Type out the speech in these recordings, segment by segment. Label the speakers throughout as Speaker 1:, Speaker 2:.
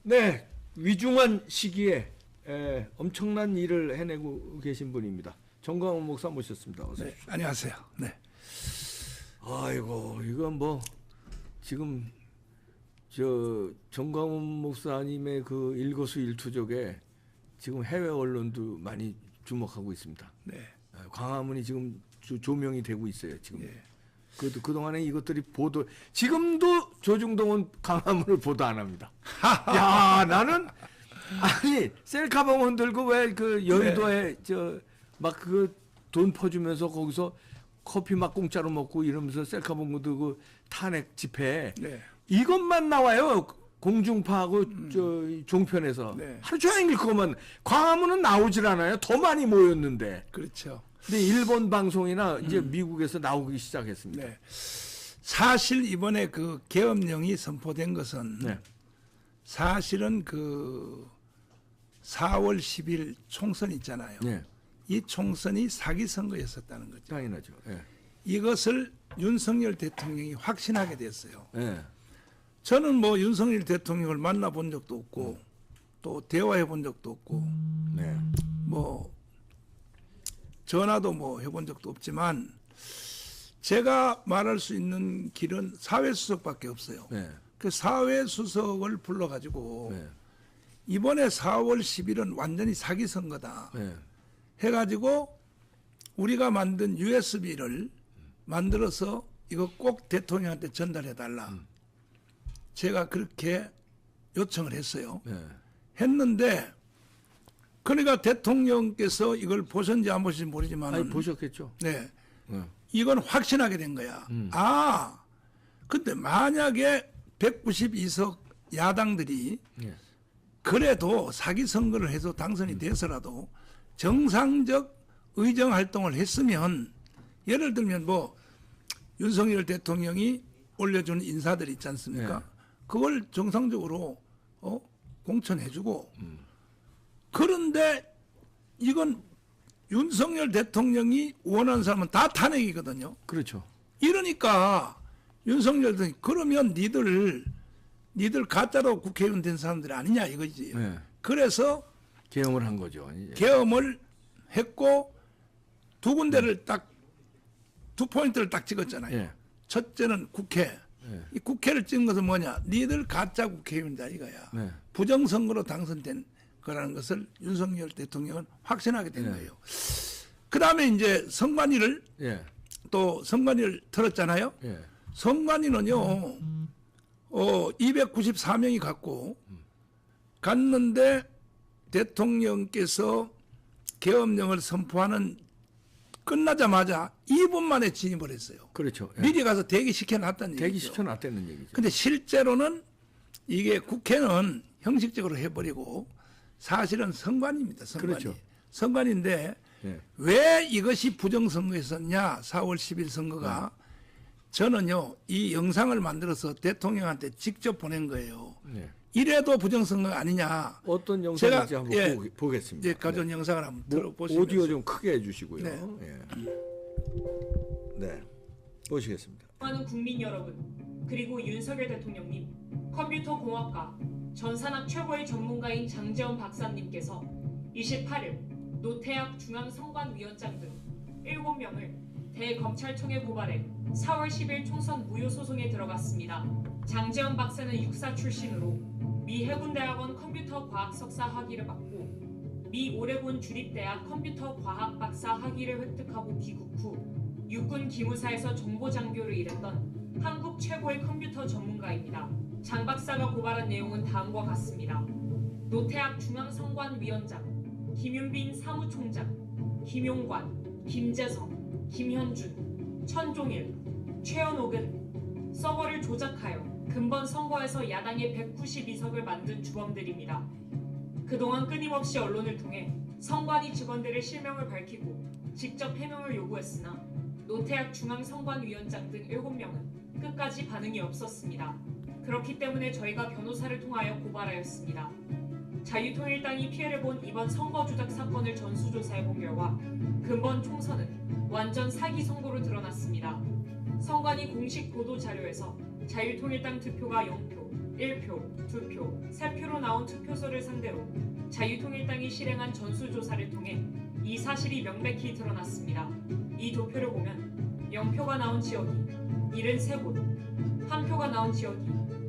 Speaker 1: 네, 위중한 시기에 엄청난 일을 해내고 계신 분입니다. 정광훈 목사 모셨습니다. 어서 오십시오.
Speaker 2: 네, 안녕하세요. 네.
Speaker 1: 아이고, 이건 뭐 지금 저 정광훈 목사님의 그 일거수일투족에 지금 해외 언론도 많이 주목하고 있습니다.
Speaker 2: 네.
Speaker 1: 광화문이 지금 조명이 되고 있어요. 지금.
Speaker 2: 네.
Speaker 1: 그 동안에 이것들이 지금도 조중동은 광화문을 보도 안 합니다. 야, 나는 아니 셀카봉 흔들고 왜 그 여의도에 저 막 그 돈 퍼주면서 거기서 커피 막 공짜로 먹고 이러면서 셀카봉 들고 탄핵 집회
Speaker 2: 네.
Speaker 1: 이것만 나와요. 공중파하고 저 종편에서
Speaker 2: 네.
Speaker 1: 하루 종일 그것만. 광화문은 나오질 않아요. 더 많이 모였는데.
Speaker 2: 그렇죠.
Speaker 1: 근데 일본 방송이나 이제 미국에서 나오기 시작했습니다.
Speaker 2: 네. 사실 이번에 그 계엄령이 선포된 것은
Speaker 1: 네.
Speaker 2: 사실은 그 4월 10일 총선 있잖아요.
Speaker 1: 네.
Speaker 2: 이 총선이 사기 선거였었다는 거죠.
Speaker 1: 당연하죠. 예.
Speaker 2: 이것을 윤석열 대통령이 확신하게 됐어요.
Speaker 1: 예.
Speaker 2: 저는 뭐 윤석열 대통령을 만나본 적도 없고 또 대화해 본 적도 없고
Speaker 1: 네.
Speaker 2: 뭐 전화도 뭐 해본 적도 없지만 제가 말할 수 있는 길은 사회수석밖에 없어요.
Speaker 1: 네.
Speaker 2: 그 사회수석을 불러가지고
Speaker 1: 네.
Speaker 2: 이번에 4월 10일은 완전히 사기 선거다
Speaker 1: 네.
Speaker 2: 해가지고 우리가 만든 USB를 만들어서 이거 꼭 대통령한테 전달해달라. 제가 그렇게 요청을 했어요.
Speaker 1: 네.
Speaker 2: 했는데 그러니까 대통령께서 이걸 보셨는지 안 보셨는지 모르지만
Speaker 1: 아니 보셨겠죠.
Speaker 2: 네.
Speaker 1: 네.
Speaker 2: 이건 확신하게 된 거야. 아, 근데 만약에 192석 야당들이
Speaker 1: 네.
Speaker 2: 그래도 사기 선거를 해서 당선이 돼서라도 정상적 의정 활동을 했으면 예를 들면 뭐 윤석열 대통령이 올려준 인사들 있지 않습니까?
Speaker 1: 네.
Speaker 2: 그걸 정상적으로 공천해주고 그런데 이건 윤석열 대통령이 원하는 사람은 다 탄핵이거든요.
Speaker 1: 그렇죠.
Speaker 2: 이러니까 윤석열 대통령이 그러면 니들 가짜로 국회의원 된 사람들이 아니냐 이거지.
Speaker 1: 네.
Speaker 2: 그래서
Speaker 1: 개엄을 한 거죠. 이제.
Speaker 2: 계엄을 했고 두 군데를 두 포인트를 딱 찍었잖아요.
Speaker 1: 예.
Speaker 2: 첫째는 국회.
Speaker 1: 예.
Speaker 2: 이 국회를 찍은 것은 뭐냐? 니들 가짜 국회의원이다 이거야.
Speaker 1: 네.
Speaker 2: 부정선거로 당선된 거라는 것을 윤석열 대통령은 확신하게 된
Speaker 1: 예.
Speaker 2: 거예요. 그 다음에 이제 선관위를
Speaker 1: 예.
Speaker 2: 또 선관위를 틀었잖아요.
Speaker 1: 예.
Speaker 2: 선관위는요, 294명이 갔는데 대통령께서 계엄령을 선포하는 끝나자마자 2분 만에 진입을 했어요.
Speaker 1: 그렇죠. 예.
Speaker 2: 미리 가서 대기시켜놨다는 얘기죠.
Speaker 1: 대기시켜놨다는 얘기죠.
Speaker 2: 근데 실제로는 이게 국회는 형식적으로 해버리고 사실은 선관위입니다. 선관위.
Speaker 1: 그렇죠.
Speaker 2: 선관위인데
Speaker 1: 예.
Speaker 2: 왜 이것이 부정선거였었냐 4월 10일 선거가 저는요 이 영상을 만들어서 대통령한테 직접 보낸 거예요.
Speaker 1: 네.
Speaker 2: 이래도 부정선거가 아니냐.
Speaker 1: 어떤 영상인지
Speaker 2: 제가,
Speaker 1: 한번 보겠습니다.
Speaker 2: 이제 가져온 영상을 한번 들어보시면
Speaker 1: 오디오 좀 크게 해주시고요.
Speaker 2: 네.
Speaker 1: 예. 네. 보시겠습니다.
Speaker 3: 많은 국민 여러분, 그리고 윤석열 대통령님, 컴퓨터 공학과 전산학 최고의 전문가인 장재원 박사님께서 28일 노태학 중앙선관위원장 등 7명을 대검찰청에 고발해 4월 10일 총선 무효 소송에 들어갔습니다. 장재원 박사는 육사 출신으로 미 해군대학원 컴퓨터과학 석사 학위를 받고 미 오레곤 주립대학 컴퓨터과학 박사 학위를 획득하고 귀국 후 육군 기무사에서 정보장교를 일했던 한국 최고의 컴퓨터 전문가입니다. 장 박사가 고발한 내용은 다음과 같습니다. 노태학 중앙선관위원장, 김윤빈 사무총장, 김용관, 김재성, 김현준, 천종일, 최현옥은 서버를 조작하여 근본 선거에서 야당의 192석을 만든 주범들입니다. 그동안 끊임없이 언론을 통해 선관위 직원들의 실명을 밝히고 직접 해명을 요구했으나 노태학 중앙선관위원장 등 7명은 끝까지 반응이 없었습니다. 그렇기 때문에 저희가 변호사를 통하여 고발하였습니다. 자유통일당이 피해를 본 이번 선거 조작 사건을 전수조사해본 결과 근본 총선은 완전 사기 선거로 드러났습니다. 선관위 공식 보도 자료에서 자유통일당 득표가 0표, 1표, 2표, 3표로 나온 투표소를 상대로 자유통일당이 실행한 전수조사를 통해 이 사실이 명백히 드러났습니다. 이 도표를 보면 0표가 나온 지역이 73곳, 1표가 나온 지역이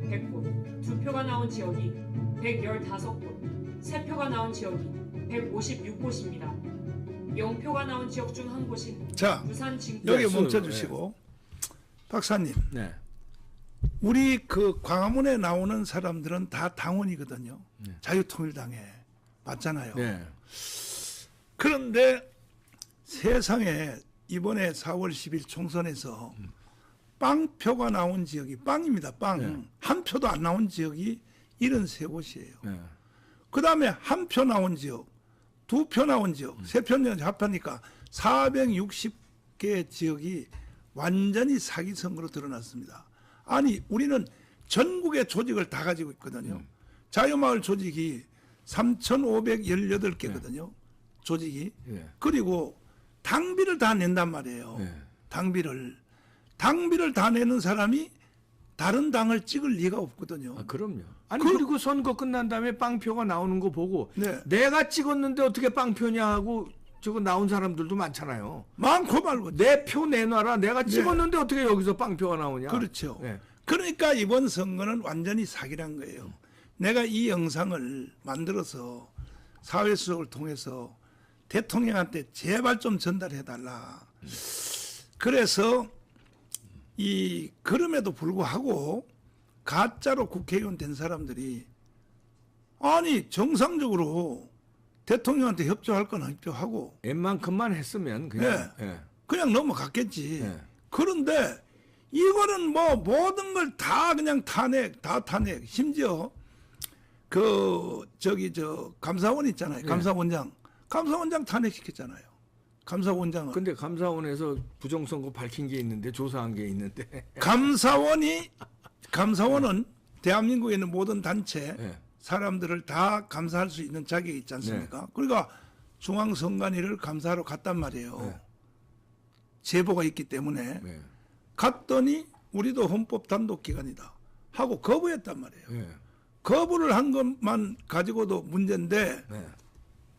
Speaker 3: 100곳, 2표가 나온 지역이 115곳, 3표가 나온 지역이 156곳입니다. 0표가 나온 지역 중 한 곳인
Speaker 2: 자,
Speaker 3: 부산 진구
Speaker 2: 여기 멈춰주시고 박사님,
Speaker 1: 네.
Speaker 2: 우리 그 광화문에 나오는 사람들은 다 당원이거든요.
Speaker 1: 네.
Speaker 2: 자유통일당에 맞잖아요.
Speaker 1: 네.
Speaker 2: 그런데 세상에 이번에 4월 10일 총선에서 빵표가 나온 지역이 빵입니다. 빵.
Speaker 1: 네.
Speaker 2: 한 표도 안 나온 지역이 73곳이에요.
Speaker 1: 네.
Speaker 2: 그 다음에 한 표 나온 지역, 2표 나온 지역, 3표 합하니까 460개 지역이 완전히 사기 선거로 드러났습니다. 아니 우리는 전국의 조직을 다 가지고 있거든요. 자유마을 조직이 3,518개거든요. 조직이.
Speaker 1: 네.
Speaker 2: 그리고 당비를 다 낸단 말이에요.
Speaker 1: 네.
Speaker 2: 당비를 다 내는 사람이 다른 당을 찍을 리가 없거든요.
Speaker 1: 아, 그럼요. 아니 그리고 선거 끝난 다음에 빵표가 나오는 거 보고
Speaker 2: 네.
Speaker 1: 내가 찍었는데 어떻게 빵표냐 하고 저거 나온 사람들도 많잖아요.
Speaker 2: 많고 말고.
Speaker 1: 내 표 내놔라. 내가 찍었는데 어떻게 여기서 빵표가 나오냐.
Speaker 2: 그렇죠.
Speaker 1: 네.
Speaker 2: 그러니까 이번 선거는 완전히 사기란 거예요. 내가 이 영상을 만들어서 사회수석을 통해서 대통령한테 제발 좀 전달해달라. 그래서 그럼에도 불구하고 가짜로 국회의원 된 사람들이 아니 정상적으로 대통령한테 협조할 건 협조하고
Speaker 1: 웬만큼만 했으면 그냥. 예.
Speaker 2: 그냥 넘어갔겠지.
Speaker 1: 네.
Speaker 2: 그런데 이거는 뭐 모든 걸 다 그냥 다 탄핵. 심지어 감사원 있잖아요.
Speaker 1: 네.
Speaker 2: 감사원장 탄핵시켰잖아요. 감사원장은.
Speaker 1: 근데 감사원에서 부정선거 밝힌 게 있는데 조사한 게 있는데.
Speaker 2: 감사원은 대한민국에 있는 모든 단체
Speaker 1: 네.
Speaker 2: 사람들을 다 감사할 수 있는 자격이 있지 않습니까? 그러니까 중앙선관위를 감사하러 갔단 말이에요.
Speaker 1: 네.
Speaker 2: 제보가 있기 때문에
Speaker 1: 네.
Speaker 2: 갔더니 우리도 헌법 단독기관이다 하고 거부했단 말이에요.
Speaker 1: 네.
Speaker 2: 거부를 한 것만 가지고도 문제인데
Speaker 1: 네.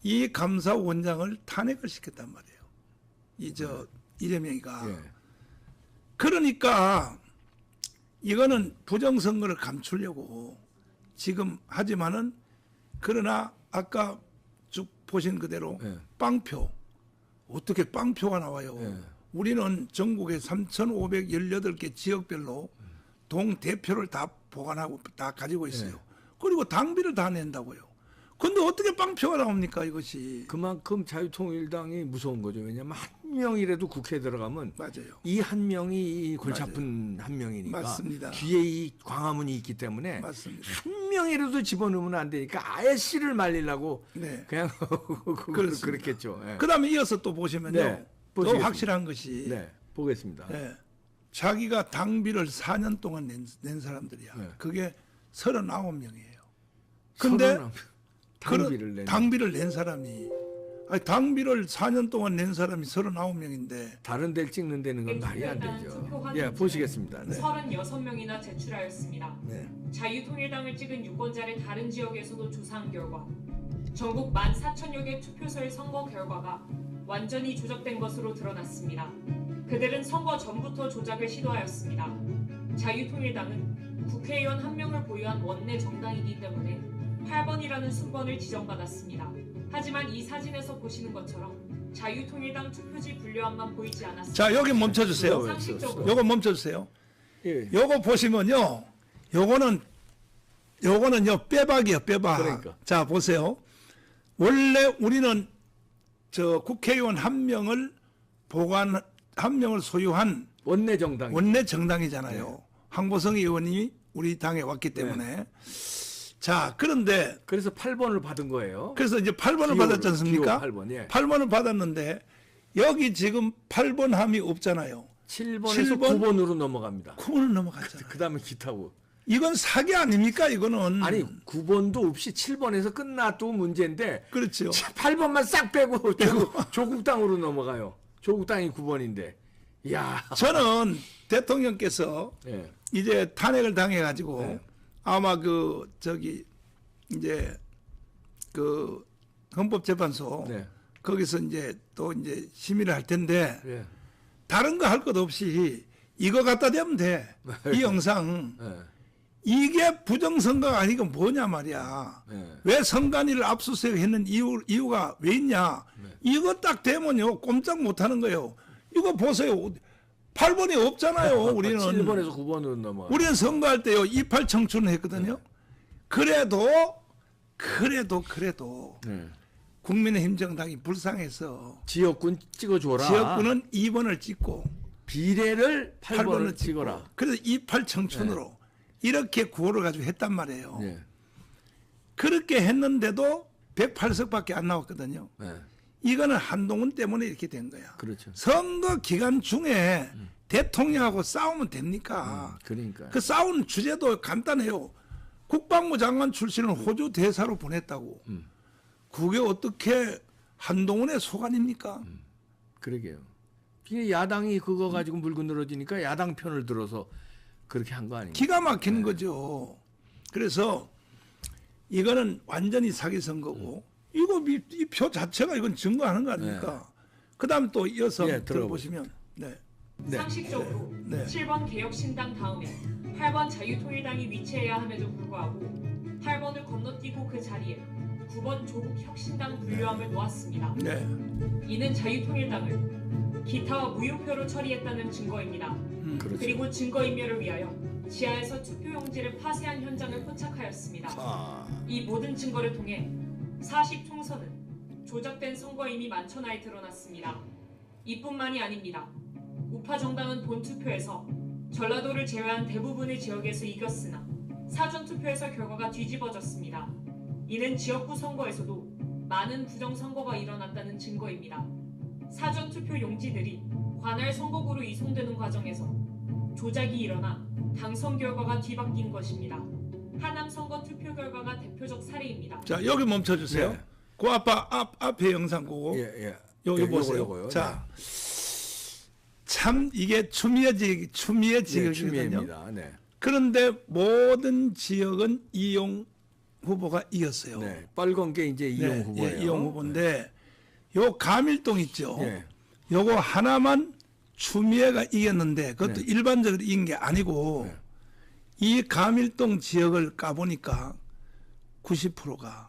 Speaker 2: 이 감사원장을 탄핵을 시켰단 말이에요. 이재명이가.
Speaker 1: 네.
Speaker 2: 그러니까 이거는 부정선거를 감추려고 지금 하지만은 그러나 아까 쭉 보신 그대로
Speaker 1: 네.
Speaker 2: 빵표 어떻게 빵표가 나와요.
Speaker 1: 네.
Speaker 2: 우리는 전국에 3,518개 지역별로 동대표를 다 보관하고 다 가지고 있어요.
Speaker 1: 네.
Speaker 2: 그리고 당비를 다 낸다고요. 근데 어떻게 빵표가 나옵니까 이것이.
Speaker 1: 그만큼 자유통일당이 무서운 거죠. 왜냐하면 한 명이라도 국회에 들어가면
Speaker 2: 맞아요.
Speaker 1: 이 한 명이 이 골치 아픈 한 명이니까
Speaker 2: 맞습니다.
Speaker 1: 뒤에 이 광화문이 있기 때문에
Speaker 2: 맞습니다.
Speaker 1: 한 명이라도 집어넣으면 안 되니까 아예 씨를 말리려고
Speaker 2: 네.
Speaker 1: 그냥
Speaker 2: 그렇습니다.
Speaker 1: 그랬겠죠. 예.
Speaker 2: 그다음에 이어서 또 보시면요.
Speaker 1: 네,
Speaker 2: 더
Speaker 1: 보시겠습니다.
Speaker 2: 확실한 것이
Speaker 1: 네, 보겠습니다.
Speaker 2: 네. 자기가 당비를 4년 동안 낸 사람들이야.
Speaker 1: 네.
Speaker 2: 그게 39명이에요. 근데 당비를 낸 사람이 당비를 4년 동안 낸 사람이 39명인데
Speaker 1: 다른 데를 찍는 데는 건 말이 안 되죠. 예, 보시겠습니다. 네.
Speaker 3: 36명이나 제출하였습니다.
Speaker 1: 네.
Speaker 3: 자유통일당을 찍은 유권자를 다른 지역에서도 조사한 결과 전국 14,000여 개 투표소의 선거 결과가 완전히 조작된 것으로 드러났습니다. 그들은 선거 전부터 조작을 시도하였습니다. 자유통일당은 국회의원 1명을 보유한 원내 정당이기 때문에 8번이라는 순번을 지정받았습니다. 하지만 이 사진에서 보시는 것처럼 자유통일당 투표지 분류함만 보이지 않았습니다.
Speaker 2: 자 여기 멈춰주세요.
Speaker 3: 상식적으로
Speaker 2: 요거 멈춰주세요.
Speaker 1: 예.
Speaker 2: 요거 보시면요. 요거는요 빼박이에요. 빼박.
Speaker 1: 그러니까.
Speaker 2: 자 보세요. 원래 우리는 국회의원 1명을 한 명을 소유한
Speaker 1: 원내 정당.
Speaker 2: 원내 정당이잖아요.
Speaker 1: 네.
Speaker 2: 황보성 의원이 우리 당에 왔기 때문에. 자, 그런데
Speaker 1: 그래서 8번을 받은 거예요.
Speaker 2: 그래서 이제 8번을
Speaker 1: 기호,
Speaker 2: 받았지 않습니까?
Speaker 1: 기호 8번, 예.
Speaker 2: 8번을 받았는데 여기 지금 8번 함이 없잖아요.
Speaker 1: 7번에서
Speaker 2: 7번?
Speaker 1: 9번으로 넘어갑니다.
Speaker 2: 9번을 넘어갔잖아요.
Speaker 1: 그다음에 기타고.
Speaker 2: 이건 사기 아닙니까? 이거는.
Speaker 1: 아니 9번도 없이 7번에서 끝나도 문제인데
Speaker 2: 그렇죠.
Speaker 1: 8번만 싹 빼고 조국당으로 넘어가요. 조국당이 9번인데. 이야.
Speaker 2: 저는 대통령께서
Speaker 1: 예.
Speaker 2: 이제 탄핵을 당해가지고
Speaker 1: 네.
Speaker 2: 아마 그 저기 이제 그 헌법재판소
Speaker 1: 네.
Speaker 2: 거기서 이제 또 이제 심의를 할 텐데
Speaker 1: 예.
Speaker 2: 다른 거 할 것 없이 이거 갖다 대면 돼. 이 영상.
Speaker 1: 예.
Speaker 2: 이게 부정선거가 아니고 뭐냐 말이야.
Speaker 1: 네.
Speaker 2: 왜 선관위를 압수수색했는 이유가 왜 있냐. 이거 딱 되면요 꼼짝 못하는 거예요. 이거 보세요. 8번이 없잖아요. 우리는
Speaker 1: 7번에서 9번으로 넘어.
Speaker 2: 우리는 선거할 때요 이팔 청춘을 했거든요. 그래도
Speaker 1: 네.
Speaker 2: 국민의힘 정당이 불쌍해서
Speaker 1: 지역군 찍어줘라.
Speaker 2: 지역구는 2번을 찍고
Speaker 1: 비례를 8번을
Speaker 2: 8번을
Speaker 1: 찍어라.
Speaker 2: 찍어라. 그래서 이팔 청춘으로 이렇게 구호를 가지고 했단 말이에요.
Speaker 1: 네.
Speaker 2: 그렇게 했는데도 108석밖에 안 나왔거든요.
Speaker 1: 네.
Speaker 2: 이거는 한동훈 때문에 이렇게 된 거야.
Speaker 1: 그렇죠.
Speaker 2: 선거 기간 중에 대통령하고 싸우면 됩니까?
Speaker 1: 그러니까.
Speaker 2: 그 싸우는 주제도 간단해요. 국방부 장관 출신을 호주 대사로 보냈다고. 그게 어떻게 한동훈의 소관입니까?
Speaker 1: 그러게요. 이게 야당이 그거 가지고 물고 늘어지니까 야당 편을 들어서 그렇게 한 거 아닙니까?
Speaker 2: 기가 막히는 거죠. 그래서 이거는 완전히 사기 선거고 이거 이 표 자체가 이건 증거하는 거 아닙니까? 그다음 또 이어서
Speaker 1: 네,
Speaker 2: 들어보시면 네.
Speaker 1: 네.
Speaker 3: 상식적으로
Speaker 2: 네.
Speaker 3: 7번 개혁신당 다음에 8번 자유통일당이 위치해야 함에도 불구하고 8번을 건너뛰고 그 자리에 9번 조국혁신당 분류함을 놓았습니다.
Speaker 2: 네.
Speaker 3: 이는 자유통일당을 기타와 무효표로 처리했다는 증거입니다.
Speaker 1: 그렇죠.
Speaker 3: 그리고 증거인멸을 위하여 지하에서 투표용지를 파쇄한 현장을 포착하였습니다.
Speaker 1: 아,
Speaker 3: 이 모든 증거를 통해 40총선은 조작된 선거임이 만천하에 드러났습니다. 이뿐만이 아닙니다. 우파 정당은 본투표에서 전라도를 제외한 대부분의 지역에서 이겼으나 사전투표에서 결과가 뒤집어졌습니다. 이는 지역구 선거에서도 많은 부정선거가 일어났다는 증거입니다. 사전투표 용지들이 관할 선거구로 이송되는 과정에서 조작이 일어나 당선 결과가 뒤바뀐 것입니다. 하남 선거 투표 결과가 대표적 사례입니다.
Speaker 2: 자 여기 멈춰주세요.
Speaker 1: 네.
Speaker 2: 그 앞에 영상 보고
Speaker 1: 예, 예.
Speaker 2: 여기
Speaker 1: 예,
Speaker 2: 보세요.
Speaker 1: 요거요.
Speaker 2: 자, 참 이게 추미애
Speaker 1: 네,
Speaker 2: 지역이거든요.
Speaker 1: 추미애입니다. 네.
Speaker 2: 그런데 모든 지역은 이용 후보가 이겼어요.
Speaker 1: 네. 빨간 게 이제 이용
Speaker 2: 네,
Speaker 1: 후보예요.
Speaker 2: 예, 이용 후보인데 요 가밀동 있죠.
Speaker 1: 예.
Speaker 2: 요거 하나만 추미애가 이겼는데 그것도
Speaker 1: 네.
Speaker 2: 일반적으로 이긴 게 아니고
Speaker 1: 네.
Speaker 2: 이 가밀동 지역을 까보니까 90%가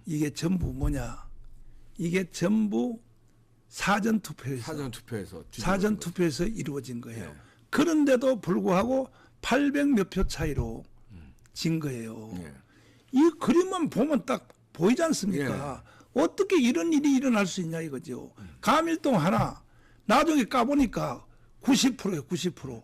Speaker 2: 이게 전부 뭐냐? 이게 전부 사전 투표에서 이루어진 거예요.
Speaker 1: 네.
Speaker 2: 그런데도 불구하고 800몇 표 차이로 진 거예요.
Speaker 1: 예.
Speaker 2: 이 그림만 보면 딱 보이지 않습니까? 어떻게 이런 일이 일어날 수 있냐 이거죠. 가밀동 하나 나중에 까보니까 90%예요. 90%.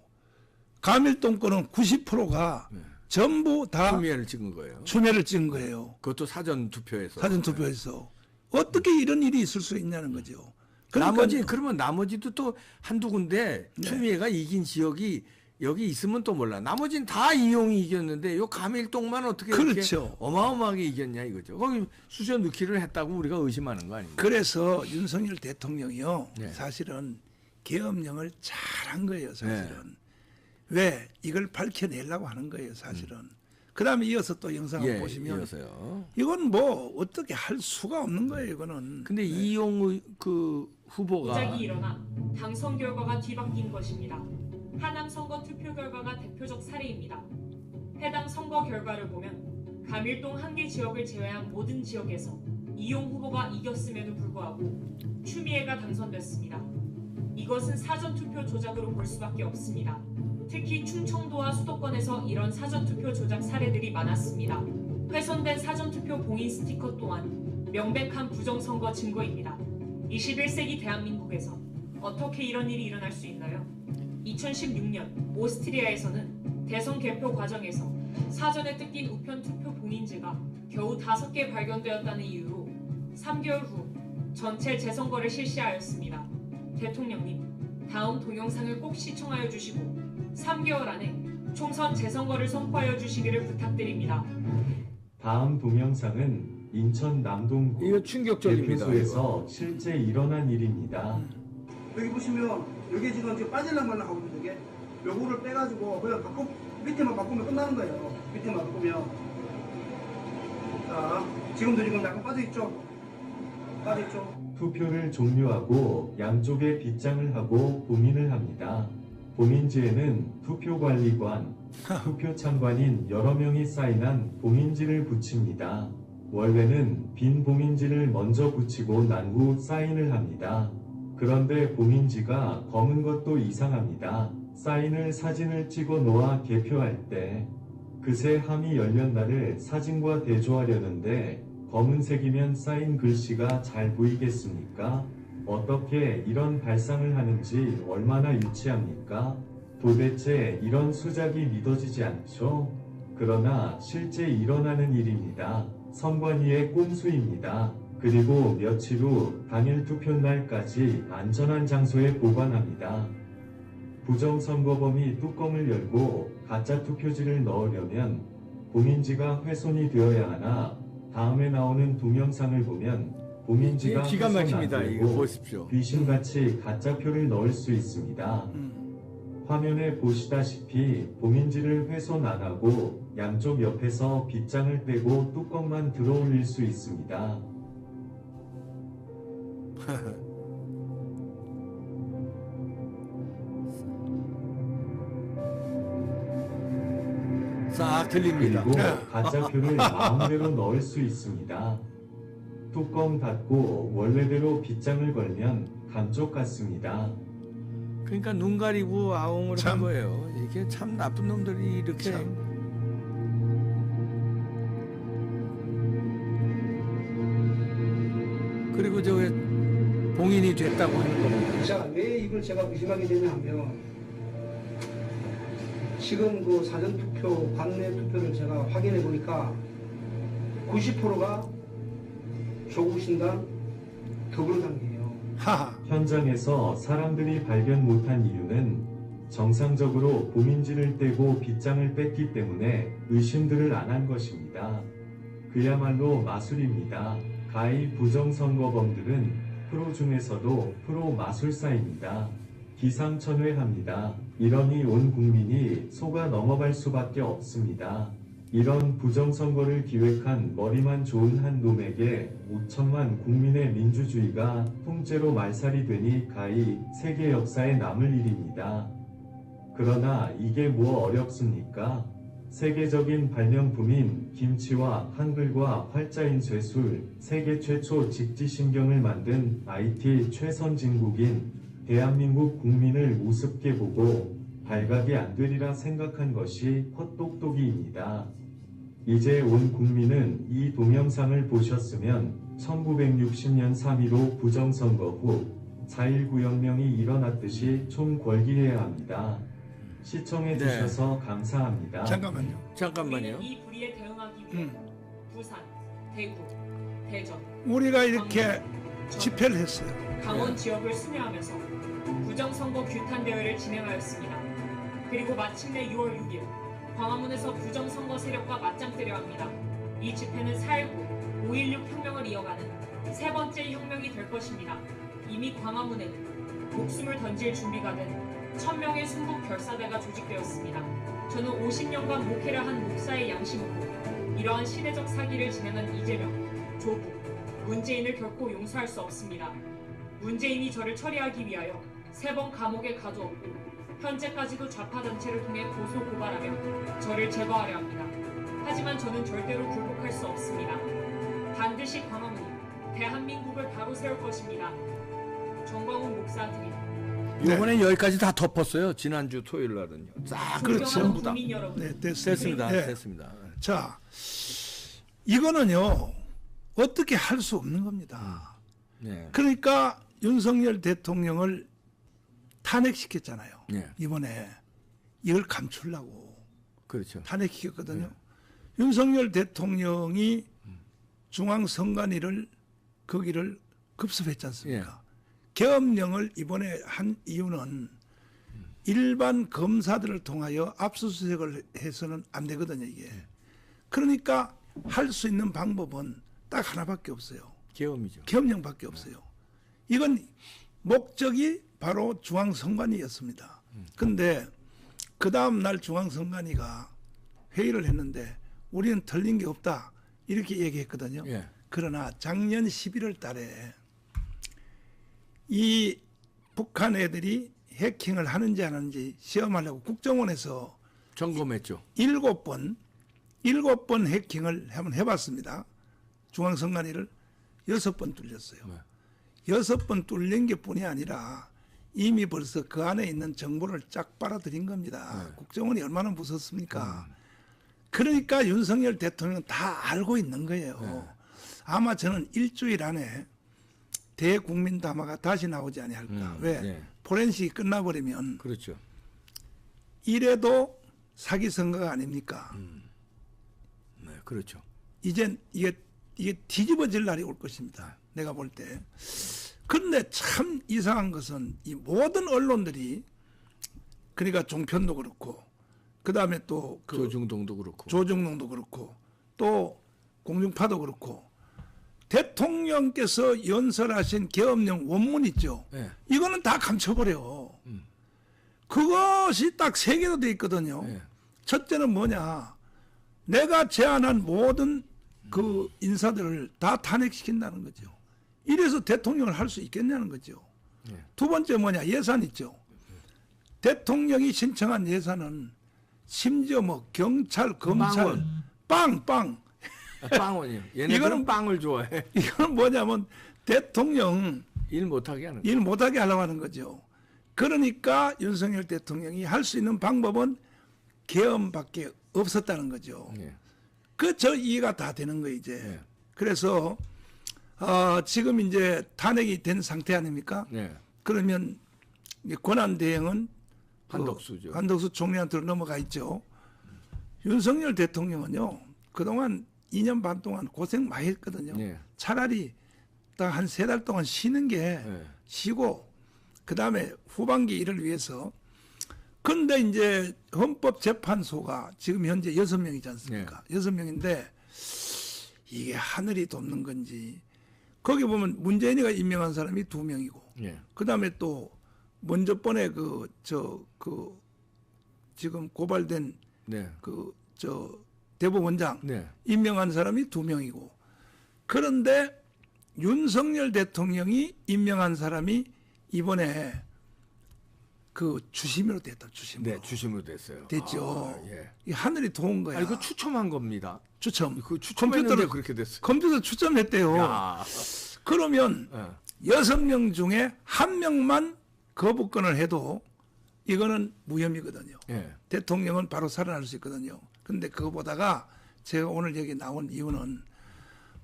Speaker 2: 가밀동 거는 90%가 전부 다
Speaker 1: 추미애를 찍은 거예요.
Speaker 2: 추미애를 찍은 거예요.
Speaker 1: 그것도 사전 투표에서.
Speaker 2: 사전 투표에서 어떻게 이런 일이 있을 수 있냐는 거죠.
Speaker 1: 나머지 그러면 나머지도 또 한두 군데
Speaker 2: 네.
Speaker 1: 추미애가 이긴 지역이 여기 있으면 또 몰라. 나머지는 다 이용이 이겼는데 요 가밀동만 어떻게 이렇게
Speaker 2: 그렇죠.
Speaker 1: 어마어마하게 이겼냐 이거죠. 거기 수저 넣기를 했다고 우리가 의심하는 거 아닙니까?
Speaker 2: 그래서 윤석열 대통령이요.
Speaker 1: 네.
Speaker 2: 사실은 계엄령을 잘한 거예요. 사실은. 왜 이걸 밝혀내려고 하는 거예요. 사실은. 그다음에 이어서 또 영상을 보시면
Speaker 1: 이어서요.
Speaker 2: 이건 뭐 어떻게 할 수가 없는 거예요. 이거는.
Speaker 1: 근데 이용 그 후보가
Speaker 3: 조작이 일어나 당선 결과가 뒤바뀐 것입니다. 하남 선거 투표 결과가 대표적 사례입니다. 해당 선거 결과를 보면 가밀동 한 개 지역을 제외한 모든 지역에서 이용 후보가 이겼음에도 불구하고 추미애가 당선됐습니다. 이것은 사전투표 조작으로 볼 수밖에 없습니다. 특히 충청도와 수도권에서 이런 사전투표 조작 사례들이 많았습니다. 훼손된 사전투표 봉인 스티커 또한 명백한 부정선거 증거입니다. 21세기 대한민국에서 어떻게 이런 일이 일어날 수 있나요? 2016년 오스트리아에서는 대선 개표 과정에서 사전에 뜯긴 우편 투표 봉인지가 겨우 5개 발견되었다는 이유로 3개월 후 전체 재선거를 실시하였습니다. 대통령님, 다음 동영상을 꼭 시청하여 주시고 3개월 안에 총선 재선거를 선포하여 주시기를 부탁드립니다.
Speaker 4: 다음 동영상은 인천 남동구
Speaker 1: 이거 충격적입니다.
Speaker 4: 대표소에서 실제 일어난 일입니다.
Speaker 5: 여기 보시면 여기 지금 빠질랑 말랑 하고 있는 게 요거를 빼가지고 그냥 밑에만 바꾸면 끝나는 거예요. 밑에만 보면 자 지금도 약간 빠져있죠? 빠져있죠?
Speaker 4: 투표를 종료하고 양쪽에 빗장을 하고 봉인을 합니다. 봉인지에는 투표관리관, 투표 참관인 여러 명이 사인한 봉인지를 붙입니다. 원래는 빈 봉인지를 먼저 붙이고 난 후 사인을 합니다. 그런데 봉인지가 검은 것도 이상합니다. 사인을 사진을 찍어 놓아 개표할 때 그새 함이 열린 날을 사진과 대조하려는데 검은색이면 사인 글씨가 잘 보이겠습니까? 어떻게 이런 발상을 하는지 얼마나 유치합니까? 도대체 이런 수작이 믿어지지 않죠? 그러나 실제 일어나는 일입니다. 선관위의 꼼수입니다. 그리고 며칠 후 당일 투표날까지 안전한 장소에 보관합니다. 부정선거범이 뚜껑을 열고 가짜 투표지를 넣으려면 봉인지가 훼손이 되어야 하나 다음에 나오는 동영상을 보면 봉인지가
Speaker 1: 기가
Speaker 4: 훼손 안
Speaker 1: 막힙니다. 이거
Speaker 4: 되고
Speaker 1: 보십시오.
Speaker 4: 귀신같이 가짜 표를 넣을 수 있습니다. 화면에 보시다시피 봉인지를 훼손 안 하고 양쪽 옆에서 빗장을 빼고 뚜껑만 들어 올릴 수 있습니다.
Speaker 1: 싹 들립니다.
Speaker 4: 그리고 가짜표를 마음대로 넣을 수 있습니다. 뚜껑 닫고 원래대로 빗장을 걸면 감쪽 같습니다.
Speaker 1: 그러니까 눈 가리고 아웅을 한
Speaker 2: 참.
Speaker 1: 거예요. 이게 참 나쁜 놈들이 이렇게 그리고 저 봉인이 됐다고 하는 겁니다.
Speaker 5: 자, 왜 이걸 제가 의심하게 되냐면 지금 그 사전투표, 관내 투표를 제가 확인해 보니까 90%가 조국신당 더불어당이에요.
Speaker 2: 하하.
Speaker 4: 현장에서 사람들이 발견 못한 이유는 정상적으로 봉인지를 떼고 빗장을 뺐기 때문에 의심들을 안 한 것입니다. 그야말로 마술입니다. 가히 부정선거범들은 프로 중에서도 프로 마술사입니다. 기상천외합니다. 이러니 온 국민이 속아 넘어갈 수밖에 없습니다. 이런 부정선거를 기획한 머리만 좋은 한 놈에게 5천만 국민의 민주주의가 통째로 말살이 되니 가히 세계 역사에 남을 일입니다. 그러나 이게 뭐 어렵습니까? 세계적인 발명품인 김치와 한글과 활자인 쇠술, 세계 최초 직지신경을 만든 IT 최선진국인 대한민국 국민을 우습게 보고 발각이 안 되리라 생각한 것이 헛똑똑이입니다. 이제 온 국민은 이 동영상을 보셨으면 1960년 3.15 부정선거 후 4.19 혁명이 일어났듯이 총궐기해야 합니다. 시청해
Speaker 1: 네.
Speaker 4: 주셔서 감사합니다.
Speaker 2: 잠깐만요.
Speaker 1: 잠깐만요.
Speaker 3: 우리는 이 불의에 대응하기 위해 부산, 대구, 대전,
Speaker 2: 우리가 이렇게
Speaker 3: 전,
Speaker 2: 집회를 했어요.
Speaker 3: 강원 지역을 순회하면서 부정선거 규탄 대회를 진행하였습니다. 그리고 마침내 6월 6일 광화문에서 부정선거 세력과 맞짱뜨려 합니다. 이 집회는 4.19, 5.16 혁명을 이어가는 세 번째 혁명이 될 것입니다. 이미 광화문에는 목숨을 던질 준비가 된 1000명의 순국 결사대가 조직되었습니다. 저는 50년간 목회를 한 목사의 양심으로 이러한 시대적 사기를 진행한 이재명, 조국, 문재인을 결코 용서할 수 없습니다. 문재인이 저를 처리하기 위하여 3번 감옥에 가두었고 현재까지도 좌파 단체를 통해 고소 고발하며 저를 제거하려 합니다. 하지만 저는 절대로 굴복할 수 없습니다. 반드시 광화문이 대한민국을 바로 세울 것입니다. 정광훈 목사 드립니다.
Speaker 1: 이번에 여기까지 다 덮었어요. 지난주 토요일 날은요. 싹
Speaker 2: 그렇죠.
Speaker 3: 존경하는
Speaker 1: 전부 다.
Speaker 3: 국민 여러분,
Speaker 2: 네,
Speaker 1: 됐습니다.
Speaker 2: 네.
Speaker 1: 됐습니다.
Speaker 2: 자, 이거는요 어떻게 할 수 없는 겁니다.
Speaker 1: 네.
Speaker 2: 그러니까 윤석열 대통령을 탄핵시켰잖아요.
Speaker 1: 네.
Speaker 2: 이번에 이걸 감추려고
Speaker 1: 그렇죠.
Speaker 2: 탄핵시켰거든요. 윤석열 대통령이 중앙선관위를 거기를 급습했지 않습니까? 계엄령을 이번에 한 이유는 일반 검사들을 통하여 압수수색을 해서는 안 되거든요, 이게. 그러니까 할 수 있는 방법은 딱 하나밖에 없어요.
Speaker 1: 계엄이죠.
Speaker 2: 계엄령밖에 없어요. 이건 목적이 바로 중앙선관위였습니다. 근데 그 다음 날 중앙선관위가 회의를 했는데 우리는 틀린 게 없다 이렇게 얘기했거든요.
Speaker 1: 예.
Speaker 2: 그러나 작년 11월 달에 이 북한 애들이 해킹을 하는지 안 하는지 시험하려고 국정원에서
Speaker 1: 점검했죠.
Speaker 2: 7번 해킹을 한번 해봤습니다. 중앙선관위를 6번 뚫렸어요.
Speaker 1: 네.
Speaker 2: 6번 뚫린 게 뿐이 아니라 이미 벌써 그 안에 있는 정보를 쫙 빨아들인 겁니다.
Speaker 1: 네.
Speaker 2: 국정원이 얼마나 무섭습니까? 그러니까 윤석열 대통령은 다 알고 있는 거예요.
Speaker 1: 네.
Speaker 2: 아마 저는 일주일 안에 대국민 담화가 다시 나오지 아니할까. 왜?
Speaker 1: 네.
Speaker 2: 포렌식이 끝나버리면
Speaker 1: 그렇죠.
Speaker 2: 이래도 사기 선거가 아닙니까?
Speaker 1: 네, 그렇죠.
Speaker 2: 이젠 이게 뒤집어질 날이 올 것입니다. 내가 볼 때. 그런데 참 이상한 것은 이 모든 언론들이 그러니까 종편도 그렇고 그다음에 또 그
Speaker 1: 조중동도 그렇고.
Speaker 2: 조중동도 그렇고 또 공중파도 그렇고 대통령께서 연설하신 계엄령 원문 있죠.
Speaker 1: 네.
Speaker 2: 이거는 다 감춰버려. 그것이 딱 세 개로 돼 있거든요.
Speaker 1: 네.
Speaker 2: 첫째는 뭐냐. 내가 제안한 모든 그 인사들을 다 탄핵시킨다는 거죠. 이래서 대통령을 할 수 있겠냐는 거죠.
Speaker 1: 네.
Speaker 2: 두 번째 뭐냐. 예산 있죠. 대통령이 신청한 예산은 심지어 뭐 경찰, 검찰, 빵.
Speaker 1: 빵원이요. 얘네들은 빵을 좋아해.
Speaker 2: 이거는 뭐냐면 대통령
Speaker 1: 일 못하게 하는.
Speaker 2: 일 못하게 하려고 하는 거죠. 그러니까 윤석열 대통령이 할 수 있는 방법은 계엄밖에 없었다는 거죠.
Speaker 1: 예.
Speaker 2: 저 이해가 다 되는 거예요 이제.
Speaker 1: 예.
Speaker 2: 그래서 지금 이제 탄핵이 된 상태 아닙니까?
Speaker 1: 네.
Speaker 2: 그러면 이제 권한 대행은
Speaker 1: 한덕수죠.
Speaker 2: 한덕수 총리한테로 넘어가 있죠. 윤석열 대통령은요 그동안 2년 반 동안 고생 많이 했거든요.
Speaker 1: 예.
Speaker 2: 차라리 딱 한 3달 동안 쉬는 게
Speaker 1: 예.
Speaker 2: 쉬고 그 다음에 후반기 일을 위해서. 근데 이제 헌법재판소가 지금 현재 6명이지 않습니까? 6명인데 이게 하늘이 돕는 건지 거기 보면 문재인이가 임명한 사람이 2명이고
Speaker 1: 예.
Speaker 2: 그 다음에 또 먼저 번에 지금 고발된
Speaker 1: 네.
Speaker 2: 대법원장
Speaker 1: 네.
Speaker 2: 임명한 사람이 2명이고 그런데 윤석열 대통령이 임명한 사람이 이번에 주심으로 됐다. 주심으로.
Speaker 1: 네, 주심으로 됐어요.
Speaker 2: 됐죠.
Speaker 1: 아, 예.
Speaker 2: 이 하늘이 도운 거야.
Speaker 1: 아, 이거 추첨한 겁니다.
Speaker 2: 추첨.
Speaker 1: 그 추첨했는데 그렇게 됐어요.
Speaker 2: 컴퓨터 추첨했대요.
Speaker 1: 야.
Speaker 2: 그러면
Speaker 1: 예.
Speaker 2: 6명 중에 1명만 거부권을 해도 이거는 무혐의거든요.
Speaker 1: 예.
Speaker 2: 대통령은 바로 살아날 수 있거든요. 근데 그거 보다가 제가 오늘 여기 나온 이유는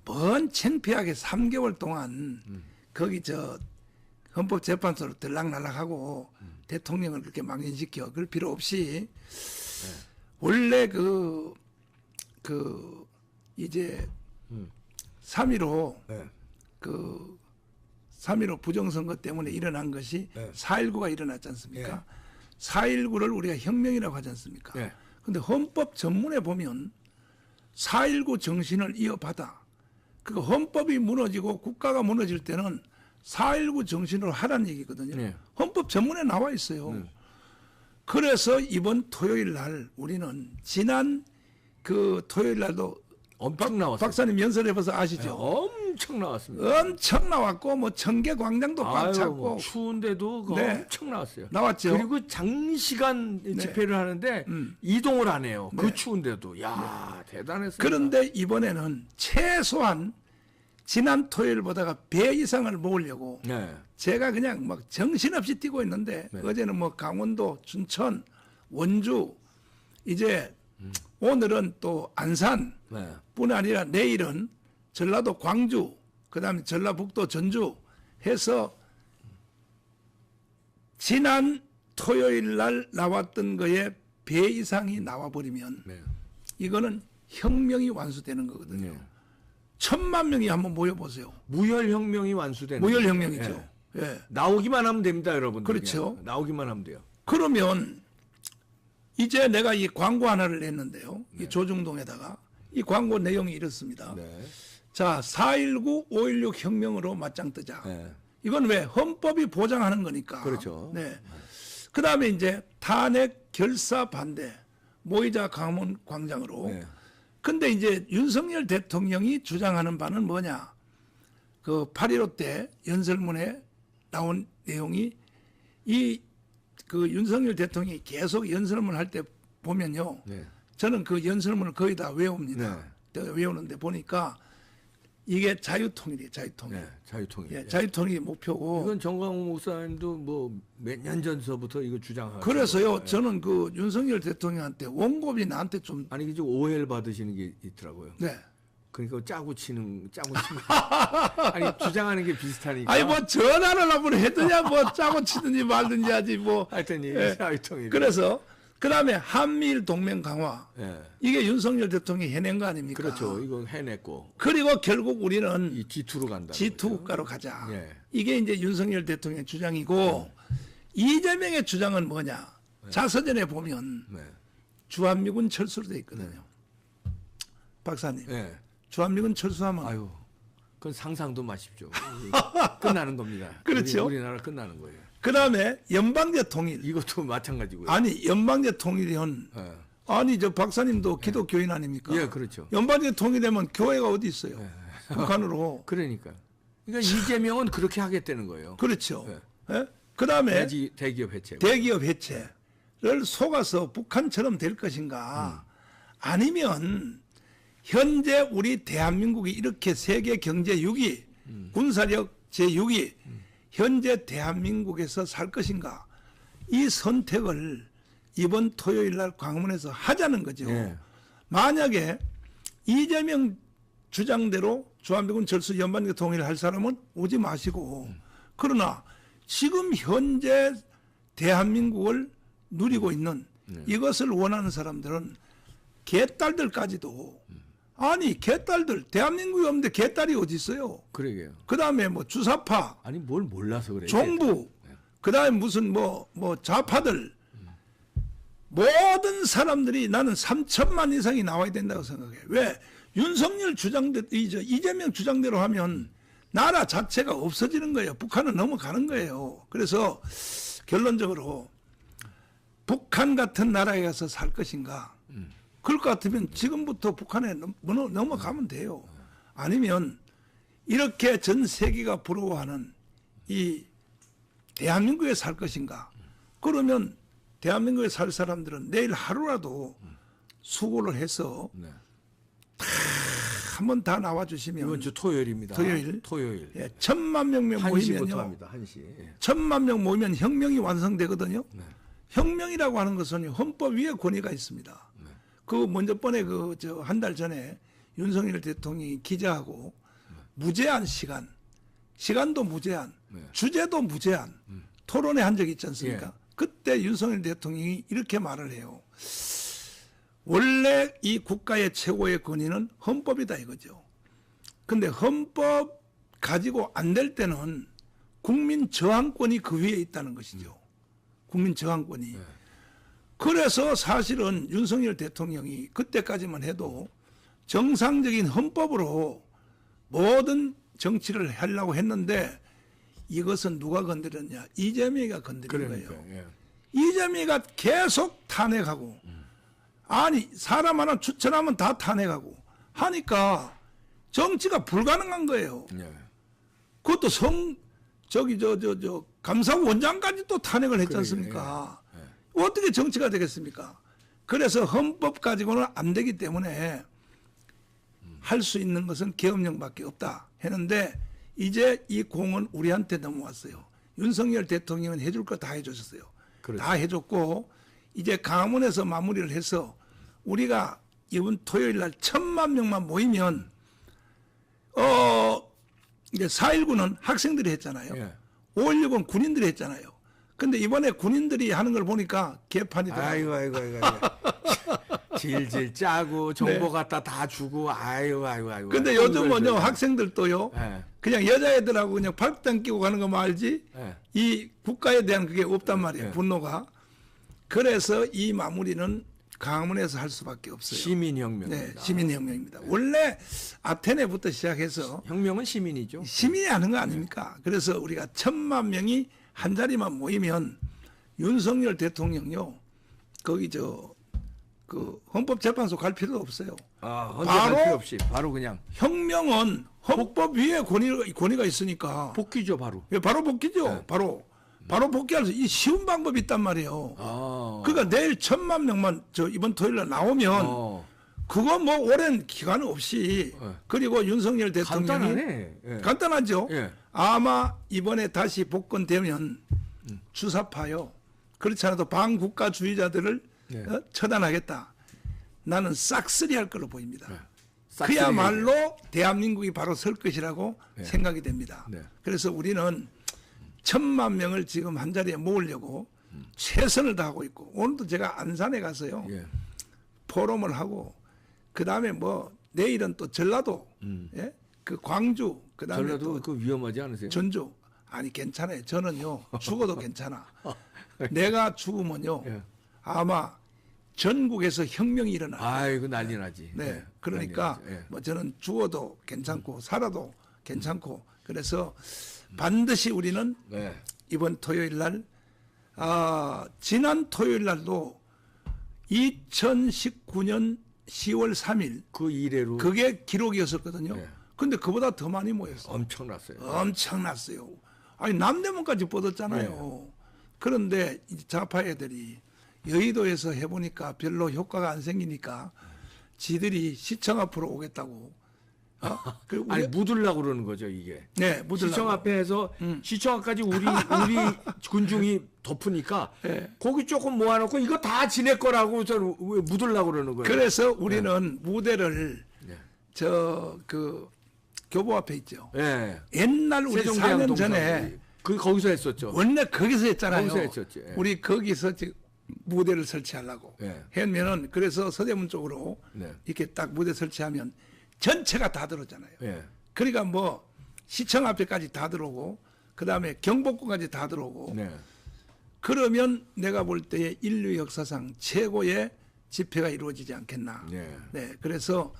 Speaker 2: 뭔 창피하게 3개월 동안 거기 헌법재판소로 들락날락하고 대통령을 그렇게 망신시켜. 그럴 필요 없이 원래 이제 3.15
Speaker 1: 네.
Speaker 2: 3.15 부정선거 때문에 일어난 것이
Speaker 1: 네.
Speaker 2: 4.19가 일어났지 않습니까?
Speaker 1: 네.
Speaker 2: 4.19를 우리가 혁명이라고 하지 않습니까?
Speaker 1: 네.
Speaker 2: 근데 헌법 전문에 보면 4.19 정신을 이어받아. 그러니까 헌법이 무너지고 국가가 무너질 때는 4.19 정신으로 하라는 얘기거든요.
Speaker 1: 네.
Speaker 2: 헌법 전문에 나와 있어요. 그래서 이번 토요일 날 우리는 지난 토요일 날도
Speaker 1: 엄청 나왔어요.
Speaker 2: 박사님 연설해봐서 아시죠?
Speaker 1: 네, 엄청 나왔습니다.
Speaker 2: 엄청 나왔고 뭐 청계 광장도 꽉
Speaker 1: 아유,
Speaker 2: 찼고
Speaker 1: 뭐 추운데도 그거
Speaker 2: 네.
Speaker 1: 엄청 나왔어요.
Speaker 2: 나왔죠.
Speaker 1: 그리고 장시간 집회를 하는데 이동을 안 해요. 그
Speaker 2: 네.
Speaker 1: 추운데도. 야, 대단했어요.
Speaker 2: 그런데 이번에는 최소한 지난 토요일보다가 배 이상을 모으려고
Speaker 1: 네.
Speaker 2: 제가 그냥 막 정신없이 뛰고 있는데
Speaker 1: 네.
Speaker 2: 어제는 뭐 강원도, 춘천, 원주 이제 오늘은 또 안산
Speaker 1: 네.
Speaker 2: 뿐 아니라 내일은 전라도 광주 그다음에 전라북도 전주 해서 지난 토요일 날 나왔던 거에 배 이상이 나와버리면
Speaker 1: 네.
Speaker 2: 이거는 혁명이 완수되는 거거든요.
Speaker 1: 네.
Speaker 2: 1,000만 명이 한번 모여보세요.
Speaker 1: 무혈혁명이 완수되는
Speaker 2: 무혈혁명이죠.
Speaker 1: 예.
Speaker 2: 예.
Speaker 1: 나오기만 하면 됩니다, 여러분.
Speaker 2: 그렇죠.
Speaker 1: 나오기만 하면 돼요.
Speaker 2: 그러면 이제 내가 이 광고 하나를 냈는데요. 이 조중동에다가 이 광고 내용이 이렇습니다.
Speaker 1: 네.
Speaker 2: 자, 4.19, 5.16 혁명으로 맞짱 뜨자.
Speaker 1: 네.
Speaker 2: 이건 왜? 헌법이 보장하는 거니까.
Speaker 1: 그렇죠.
Speaker 2: 네. 그 다음에 이제 탄핵 결사 반대. 모이자 광화문 광장으로.
Speaker 1: 네.
Speaker 2: 근데 이제 윤석열 대통령이 주장하는 바는 뭐냐? 그 8.15 때 연설문에 나온 내용이 이 그 윤석열 대통령이 계속 연설문 할 때 보면요.
Speaker 1: 네.
Speaker 2: 저는 그 연설문을 거의 다 외웁니다. 외우는데 보니까 이게 자유통일이에요. 자유통일.
Speaker 1: 네. 자유통일.
Speaker 2: 예, 자유통일이 목표고.
Speaker 1: 이건 정광훈 목사님도 뭐 몇 년 전서부터 이거 주장하고.
Speaker 2: 그래서요. 저는 그 윤석열 대통령한테 원고비 나한테 좀
Speaker 1: 아니 이게 좀 오해를 받으시는 게 있더라고요.
Speaker 2: 네.
Speaker 1: 그러니까 짜고 치는 아니 주장하는 게 비슷하니까.
Speaker 2: 아니 뭐 전화를 한번 해드냐 뭐 짜고 치든지 말든지 하지 뭐.
Speaker 1: 하여튼 이
Speaker 2: 예.
Speaker 1: 자유통일.
Speaker 2: 그래서 그다음에 한미일 동맹 강화.
Speaker 1: 예.
Speaker 2: 이게 윤석열 대통령이 해낸 거 아닙니까?
Speaker 1: 그렇죠. 이거 해냈고
Speaker 2: 그리고 결국 우리는
Speaker 1: 이 G2로 간다.
Speaker 2: G2 국가로 가자.
Speaker 1: 예.
Speaker 2: 이게 이제 윤석열 대통령의 주장이고 이재명의 주장은 뭐냐? 자서전에 보면
Speaker 1: 네.
Speaker 2: 주한미군 철수로 돼 있거든요. 박사님,
Speaker 1: 예.
Speaker 2: 주한미군 철수하면
Speaker 1: 아유. 그건 상상도 마십시오. 끝나는 겁니다.
Speaker 2: 그렇죠.
Speaker 1: 우리나라 끝나는 거예요.
Speaker 2: 그다음에 연방제 통일.
Speaker 1: 이것도 마찬가지고요.
Speaker 2: 아니 연방제 통일이면
Speaker 1: 예.
Speaker 2: 아니 저 박사님도 기독교인 아닙니까?
Speaker 1: 예, 그렇죠.
Speaker 2: 연방제 통일되면 교회가 어디 있어요? 북한으로.
Speaker 1: 그러니까. 그러니까 이재명은 그렇게 하겠다는 거예요.
Speaker 2: 그렇죠.
Speaker 1: 예.
Speaker 2: 예? 그다음에
Speaker 1: 대기업 해체.
Speaker 2: 대기업 해체를 속아서 북한처럼 될 것인가? 아니면 현재 우리 대한민국이 이렇게 세계 경제 6위, 군사력 제 6위, 현재 대한민국에서 살 것인가? 이 선택을 이번 토요일 날 광화문에서 하자는 거죠.
Speaker 1: 예.
Speaker 2: 만약에 이재명 주장대로 주한미군 철수 연방제 통일을 할 사람은 오지 마시고, 그러나 지금 현재 대한민국을 누리고 있는 이것을 원하는 사람들은 개딸들까지도 아니 개딸들 대한민국이 없는데 개딸이 어디 있어요?
Speaker 1: 그러게요.
Speaker 2: 그다음에 뭐 주사파,
Speaker 1: 아니 뭘 몰라서 그래.
Speaker 2: 종부, 그다음에 무슨 뭐 좌파들 모든 사람들이 나는 3천만 이상이 나와야 된다고 생각해. 왜? 윤석열 주장대로 이재명 주장대로 하면 나라 자체가 없어지는 거예요. 북한은 넘어가는 거예요. 그래서 결론적으로 북한 같은 나라에 가서 살 것인가? 그럴 것 같으면 지금부터 북한에 넘어가면 돼요. 아니면 이렇게 전 세계가 부러워하는 이 대한민국에 살 것인가? 그러면 대한민국에 살 사람들은 내일 하루라도 수고를 해서
Speaker 1: 네.
Speaker 2: 한번 다 나와주시면
Speaker 1: 이번 주 토요일입니다.
Speaker 2: 토요일. 예, 1,000만 명
Speaker 1: 1시부터
Speaker 2: 모이면요.
Speaker 1: 합니다. 1시. 예.
Speaker 2: 1,000만 명 모이면 혁명이 완성되거든요.
Speaker 1: 네.
Speaker 2: 혁명이라고 하는 것은 헌법 위에 권위가 있습니다. 그 먼저 번에 한 달 전에 윤석열 대통령이 기자하고 무제한 시간도 무제한, 주제도 무제한 토론회 한 적이 있지 않습니까? 그때 윤석열 대통령이 이렇게 말을 해요. 원래 이 국가의 최고의 권위는 헌법이다 이거죠. 근데 헌법 가지고 안 될 때는 국민 저항권이 그 위에 있다는 것이죠. 국민 저항권이. 그래서 사실은 윤석열 대통령이 그때까지만 해도 정상적인 헌법으로 모든 정치를 하려고 했는데 이것은 누가 건드렸냐? 이재명이가 건드린 거예요.
Speaker 1: 예.
Speaker 2: 이재명이가 계속 탄핵하고 아니 사람 하나 추천하면 다 탄핵하고 하니까 정치가 불가능한 거예요.
Speaker 1: 예.
Speaker 2: 그것도 감사원장까지 또 탄핵을 했지 않습니까? 어떻게 정치가 되겠습니까? 그래서 헌법 가지고는 안 되기 때문에 할 수 있는 것은 계엄령밖에 없다 했는데 이제 이 공은 우리한테 넘어왔어요. 윤석열 대통령은 해줄 거 다 해주셨어요.
Speaker 1: 그렇죠.
Speaker 2: 다 해줬고 이제 강화문에서 마무리를 해서 우리가 이번 토요일 날 1,000만 명만 모이면 이제 4.19는 학생들이 했잖아요.
Speaker 1: 예.
Speaker 2: 5.16은 군인들이 했잖아요. 근데 이번에 군인들이 하는 걸 보니까 개판이더라고요.
Speaker 1: 아이고. 질질 짜고 정보 갖다 다 주고 아이고.
Speaker 2: 근데 요즘은요 학생들도요
Speaker 1: 예.
Speaker 2: 그냥 여자애들하고 그냥 팔짱 끼고 가는 거 말지
Speaker 1: 예.
Speaker 2: 이 국가에 대한 그게 없단 말이에요. 분노가. 그래서 이 마무리는 강화문에서 할 수밖에 없어요.
Speaker 1: 시민혁명입니다.
Speaker 2: 네, 시민혁명입니다. 원래 아테네부터 시작해서
Speaker 1: 혁명은 시민이죠.
Speaker 2: 시민이 하는 거 아닙니까? 그래서 우리가 1,000만 명이 한 자리만 모이면 윤석열 대통령요 거기 그 헌법재판소 갈 필요도 없어요.
Speaker 1: 헌재할 필요 없이 바로 그냥
Speaker 2: 혁명은 헌법 위에 권위가 있으니까
Speaker 1: 복귀죠 바로.
Speaker 2: 예, 바로 복귀죠.
Speaker 1: 네.
Speaker 2: 바로 바로 복귀할 수 이 쉬운 방법이 있단 말이에요. 그러니까 내일 1,000만 명만 저 이번 토요일 날 나오면 그거 뭐 오랜 기간 없이 그리고 윤석열 대통령이
Speaker 1: 간단하네. 예.
Speaker 2: 간단하죠.
Speaker 1: 예.
Speaker 2: 아마 이번에 다시 복권되면 주사파요. 그렇지 않아도 반국가주의자들을
Speaker 1: 예.
Speaker 2: 처단하겠다. 나는 싹쓸이 할 걸로 보입니다.
Speaker 1: 싹쓸이
Speaker 2: 그야말로 대한민국이 바로 설 것이라고
Speaker 1: 네.
Speaker 2: 생각이 됩니다.
Speaker 1: 네.
Speaker 2: 그래서 우리는 1,000만 명을 지금 한 자리에 모으려고 최선을 다하고 있고 오늘도 제가 안산에 가서요.
Speaker 1: 예.
Speaker 2: 포럼을 하고 그다음에 뭐 내일은 또 전라도 예? 그 광주 그다음에
Speaker 1: 전라도
Speaker 2: 또
Speaker 1: 그 위험하지 않으세요?
Speaker 2: 전주 아니 괜찮아요. 저는요 죽어도 괜찮아. 내가 죽으면요
Speaker 1: 예.
Speaker 2: 아마 전국에서 혁명이 일어나.
Speaker 1: 아이고 난리 나지.
Speaker 2: 네,
Speaker 1: 예.
Speaker 2: 그러니까
Speaker 1: 난리 나지. 예.
Speaker 2: 뭐 저는 죽어도 괜찮고 살아도 괜찮고 그래서 반드시 우리는
Speaker 1: 네.
Speaker 2: 이번 토요일 날 지난 토요일 날도 2019년 10월 3일
Speaker 1: 그 이래로
Speaker 2: 그게 기록이었었거든요.
Speaker 1: 네.
Speaker 2: 근데 그보다 더 많이 모였어요.
Speaker 1: 엄청났어요.
Speaker 2: 엄청났어요. 아니 남대문까지 뻗었잖아요.
Speaker 1: 네.
Speaker 2: 그런데 이 좌파 애들이 여의도에서 해보니까 별로 효과가 안 생기니까 지들이 시청 앞으로 오겠다고. 그리고
Speaker 1: 아니 묻으려고 그러는 거죠 이게.
Speaker 2: 네, 묻으려고.
Speaker 1: 시청 앞에 해서 시청 앞까지 우리 군중이 덮으니까
Speaker 2: 네.
Speaker 1: 거기 조금 모아놓고 이거 다 지낼 거라고 저는 묻으려고 그러는 거예요.
Speaker 2: 그래서 우리는 무대를
Speaker 1: 네.
Speaker 2: 저 그 교보 앞에 있죠.
Speaker 1: 예.
Speaker 2: 옛날 우리 4년 전에
Speaker 1: 거기서 했었죠.
Speaker 2: 원래 거기서 했잖아요.
Speaker 1: 거기서 했었지. 예.
Speaker 2: 우리 거기서 지금 무대를 설치하려고
Speaker 1: 예.
Speaker 2: 했면은 그래서 서대문 쪽으로
Speaker 1: 네.
Speaker 2: 이렇게 딱 무대 설치하면 전체가 다 들었잖아요.
Speaker 1: 예.
Speaker 2: 그러니까 뭐 시청 앞에까지 다 들어오고 그다음에 경복궁까지 다 들어오고
Speaker 1: 네.
Speaker 2: 그러면 내가 볼 때 인류 역사상 최고의 집회가 이루어지지 않겠나.
Speaker 1: 네.
Speaker 2: 네, 그래서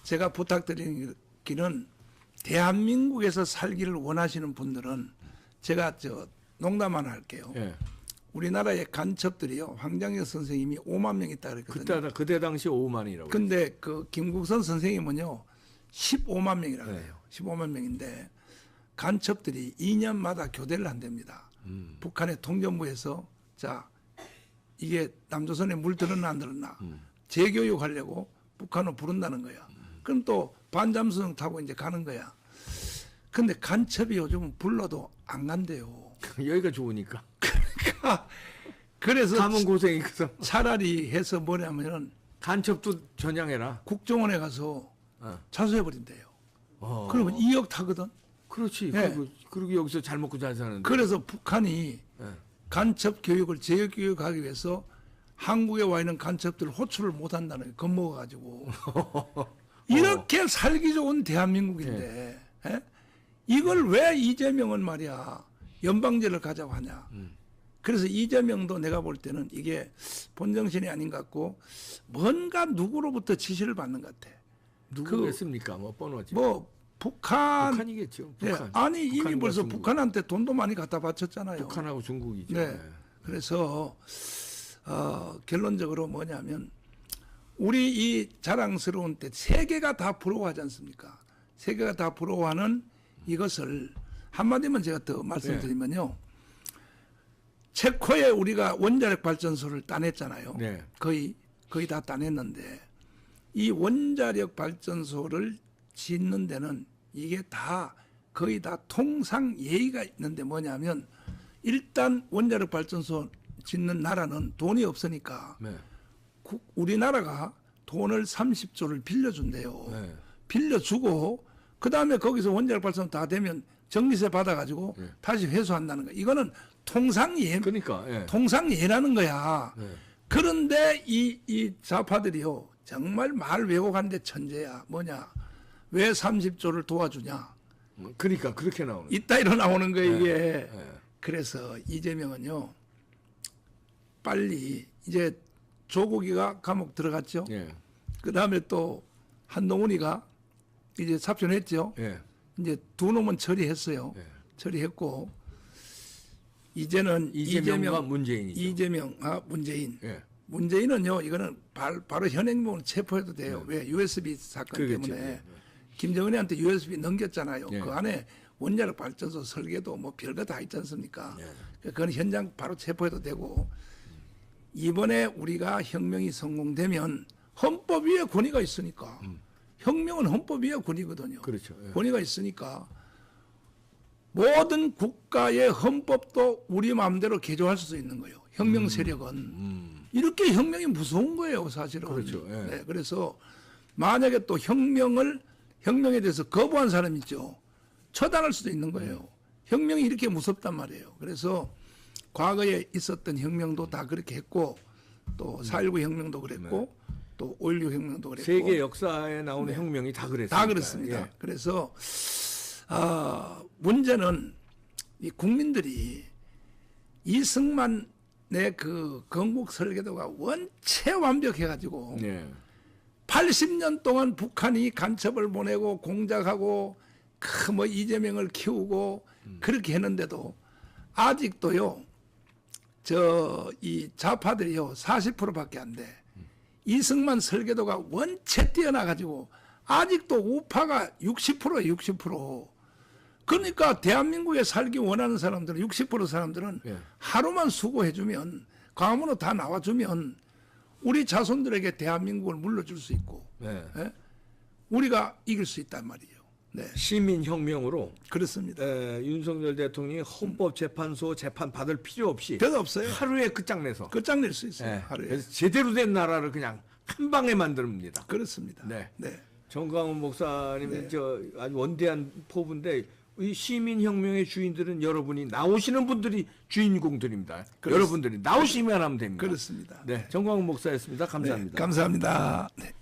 Speaker 2: 제가 부탁드리는 길은 대한민국에서 살기를 원하시는 분들은 제가 저 농담 하나 할게요.
Speaker 1: 예.
Speaker 2: 우리나라의 간첩들이요. 황장혁 선생님이 5만 명 있다 그랬거든요.
Speaker 1: 그때 당시 5만이라고.
Speaker 2: 근데 그 김국선 선생님은요. 15만 명이라고
Speaker 1: 네.
Speaker 2: 해요. 15만 명인데 간첩들이 2년마다 교대를 한답니다. 북한의 통전부에서 자 이게 남조선에 물 들었나 안 들었나 재교육하려고 북한을 부른다는 거야. 그럼 또 반잠수정 타고 이제 가는 거야. 근데 간첩이 요즘은 불러도 안 간대요.
Speaker 1: 여기가 좋으니까.
Speaker 2: 그래서
Speaker 1: 가면 고생이거든.
Speaker 2: 차라리 해서 뭐냐면은
Speaker 1: 간첩도 전향해라.
Speaker 2: 국정원에 가서
Speaker 1: 어.
Speaker 2: 자수해버린대요.
Speaker 1: 어.
Speaker 2: 그러면 2억 타거든.
Speaker 1: 그렇지.
Speaker 2: 예.
Speaker 1: 그리고 여기서 잘 먹고 잘 사는데.
Speaker 2: 그래서 북한이
Speaker 1: 예.
Speaker 2: 간첩 교육을 재교육하기 위해서 한국에 와 있는 간첩들을 호출을 못 한다는 거예요. 겁먹어가지고. 이렇게 살기 좋은 대한민국인데 예? 이걸 왜 이재명은 말이야 연방제를 가자고 하냐. 그래서 이재명도 내가 볼 때는 이게 본정신이 아닌 것 같고 뭔가 누구로부터 지시를 받는 것 같아.
Speaker 1: 누구겠습니까? 뭐 번호지.
Speaker 2: 뭐
Speaker 1: 북한이겠죠.
Speaker 2: 예,
Speaker 1: 북한.
Speaker 2: 아니 이미
Speaker 1: 북한과
Speaker 2: 벌써
Speaker 1: 중국.
Speaker 2: 북한한테 돈도 많이 갖다 바쳤잖아요.
Speaker 1: 북한하고 중국이죠.
Speaker 2: 네. 그래서 결론적으로 뭐냐면 우리 이 자랑스러운 때 세계가 다 부러워하지 않습니까? 세계가 다 부러워하는 이것을 한마디만 제가 더 말씀드리면요. 체코에 우리가 원자력 발전소를 따냈잖아요.
Speaker 1: 네.
Speaker 2: 거의 다 따냈는데 이 원자력 발전소를 짓는 데는 이게 다 거의 다 통상 예의가 있는데 뭐냐면 일단 원자력 발전소 짓는 나라는 돈이 없으니까
Speaker 1: 네.
Speaker 2: 우리나라가 돈을 30조를 빌려준대요.
Speaker 1: 네.
Speaker 2: 빌려주고 그다음에 거기서 원자력 발전 다 되면 정리세 받아가지고
Speaker 1: 네.
Speaker 2: 다시 회수한다는 거야. 이거는 통상예,
Speaker 1: 그러니까. 예.
Speaker 2: 통상예라는 거야.
Speaker 1: 네.
Speaker 2: 그런데 이 좌파들이요 정말 말 왜곡하는데 천재야. 뭐냐? 왜 30조를 도와주냐?
Speaker 1: 그러니까 그렇게 나오는.
Speaker 2: 이따위로 나오는 거예요 이게.
Speaker 1: 네.
Speaker 2: 그래서 이재명은요 빨리 이제 조국이가 감옥 들어갔죠.
Speaker 1: 예.
Speaker 2: 그 다음에 또 한동훈이가 이제 삽전했죠.
Speaker 1: 예.
Speaker 2: 이제 두 놈은 처리했어요.
Speaker 1: 예.
Speaker 2: 처리했고 이제는
Speaker 1: 이재명과 문재인이죠.
Speaker 2: 이재명, 문재인.
Speaker 1: 예.
Speaker 2: 문재인은요, 이거는 바로 현행범으로 체포해도 돼요. 왜? USB 사건
Speaker 1: 그렇겠죠.
Speaker 2: 때문에
Speaker 1: 네.
Speaker 2: 김정은이한테 USB 넘겼잖아요.
Speaker 1: 네.
Speaker 2: 그 안에 원자력 발전소 설계도 뭐 별거 다 있지 않습니까?
Speaker 1: 네.
Speaker 2: 그건 현장 바로 체포해도 되고, 이번에 우리가 혁명이 성공되면 헌법 위에 권위가 있으니까, 혁명은 헌법 위에 권위거든요.
Speaker 1: 그렇죠. 예.
Speaker 2: 권위가 있으니까 모든 국가의 헌법도 우리 마음대로 개조할 수 있는 거예요. 혁명 세력은. 이렇게 혁명이 무서운 거예요, 사실은.
Speaker 1: 그렇죠. 예.
Speaker 2: 네, 그래서 만약에 또 혁명에 대해서 거부한 사람 있죠. 처단할 수도 있는 거예요. 혁명이 이렇게 무섭단 말이에요. 그래서 과거에 있었던 혁명도 다 그렇게 했고, 또 4.19 혁명도 그랬고, 또 5.16 혁명도 그랬고.
Speaker 1: 세계 역사에 나오는 혁명이 다 그랬습니다.
Speaker 2: 다 그렇습니다.
Speaker 1: 예.
Speaker 2: 그래서 문제는 이 국민들이 이승만의 그 건국 설계도가 원체 완벽해가지고
Speaker 1: 예.
Speaker 2: 80년 동안 북한이 간첩을 보내고 공작하고 뭐 이재명을 키우고 그렇게 했는데도 아직도요 이 좌파들이요 40%밖에 안 돼. 이승만 설계도가 원체 뛰어나가지고 아직도 우파가 60%예요, 60%. 그러니까 대한민국에 살기 원하는 사람들은 60% 사람들은
Speaker 1: 예.
Speaker 2: 하루만 수고해주면 광화문으로 다 나와주면 우리 자손들에게 대한민국을 물려줄 수 있고
Speaker 1: 예.
Speaker 2: 예? 우리가 이길 수 있단 말이에요. 네,
Speaker 1: 시민혁명으로
Speaker 2: 그렇습니다.
Speaker 1: 윤석열 대통령이 헌법재판소 재판 받을 필요 없이
Speaker 2: 별거 없어요.
Speaker 1: 하루에 끝장내서
Speaker 2: 끝장낼 수 있어요.
Speaker 1: 예.
Speaker 2: 하루에.
Speaker 1: 그래서 제대로 된 나라를 그냥 한 방에 만듭니다.
Speaker 2: 그렇습니다.
Speaker 1: 네.
Speaker 2: 네.
Speaker 1: 정광훈 목사님
Speaker 2: 네.
Speaker 1: 아주 원대한 포부인데 이 시민혁명의 주인들은 여러분이 나오시는 분들이 주인공들입니다. 여러분들이 나오시면 하면 됩니다.
Speaker 2: 그렇습니다.
Speaker 1: 네, 정광훈 목사였습니다. 감사합니다.
Speaker 2: 네, 감사합니다. 네.